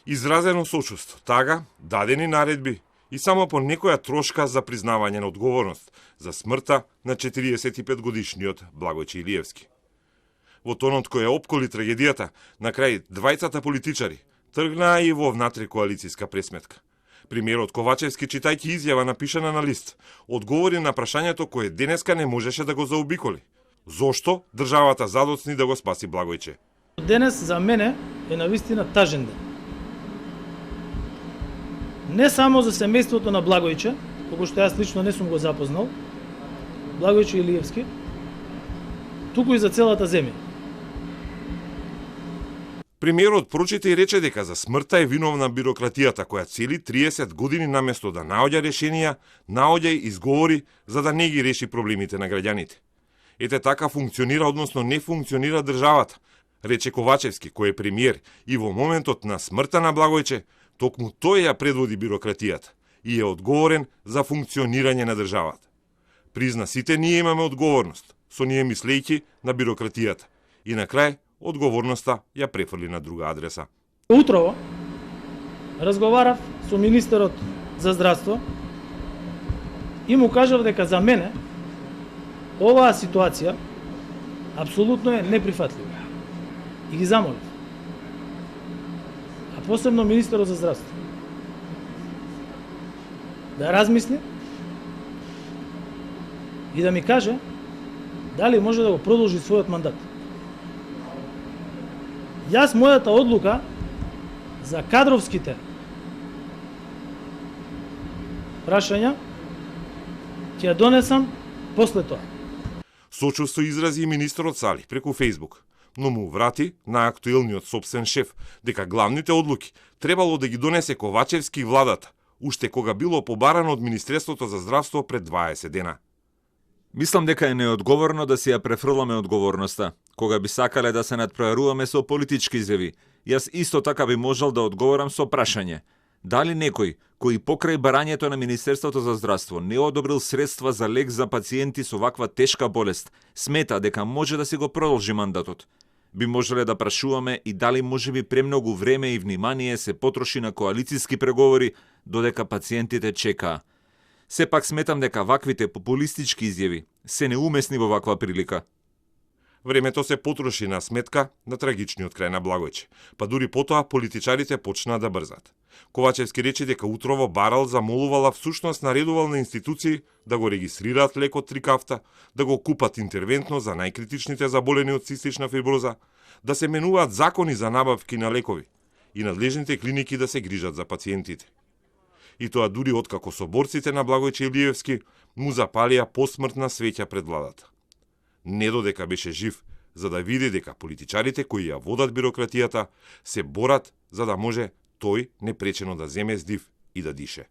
Изразено сочувство, тага, дадени наредби и само по некоја трошка за признавање на одговорност за смртта на 45 годишниот Благојче Илиевски. Во тонот кој ја опколи трагедијата, на крај двајцата политичари тргнаа и во внатре коалицијска пресметка. Премиерот Ковачевски, читајќи изјава напишана на лист, одговори на прашањето кое денеска не можеше да го заобиколи. Зошто државата задоцни да го спаси Благојче? Денес за мене е навистина тажен ден. Не само за семејството на Благојче, колку што јас лично не сум го запознал, Благојче Илиевски, туку и за целата земја. Премиерот прочита и рече дека за смртта е виновна бирократијата која цели 30 години наместо да наоѓа решенија, наоѓа и изговори за да не ги реши проблемите на граѓаните. Ете така функционира, односно не функционира државата, рече Ковачевски, кој е премиер и во моментот на смртта на Благојче, токму тој ја предводи бирократијата и е одговорен за функционирање на државата. Призна сите ние имаме одговорност, со ние мислејќи на бирократијата и на крај одговорноста ја префрли на друга адреса. Утрово разговарав со министерот за здравство и му кажав дека за мене оваа ситуација апсолутно е неприфатлива. И ги замолив. А посебно министерот за здравство да размисли и да ми каже дали може да го продолжи својот мандат. Јас мојата одлука за кадровските прашања ќе ја донесам после тоа. Сочувство изрази и министерот Сали преку Фејсбук, но му врати на актуелниот собствен шеф дека главните одлуки требало да ги донесе Ковачевски и владата, уште кога било побарано од Министерството за здравство пред 20 дена. Мислам дека е неодговорно да си ја префрламе одговорноста, кога би сакале да се надпреваруваме со политички изјави. Јас исто така би можел да одговорам со прашање. Дали некој, кој покрај барањето на Министерството за здравство не одобрил средства за лек за пациенти со ваква тешка болест, смета дека може да си го продолжи мандатот? Би можеле да прашуваме и дали можеби премногу време и внимание се потроши на коалицијски преговори додека пациентите чекаа. Сепак сметам дека ваквите популистички изјави се неумесни во ваква прилика. Времето се потроши на сметка на трагичниот крај на Благојче, па дури потоа политичарите почнаа да брзат. Ковачевски рече дека утрово барал, замолувала, всушност наредувал на институции да го регистрираат лекот Трикафта, да го купат интервентно за најкритичните заболени од цистична фиброза, да се менуваат закони за набавки на лекови и надлежните клиники да се грижат за пациентите. И тоа дури откако соборците на Благојче Илиевски му запалија посмртна свеќа пред владата. Не додека беше жив, за да види дека политичарите кои ја водат бирократијата се борат за да може тој непречено да земе здив и да дише.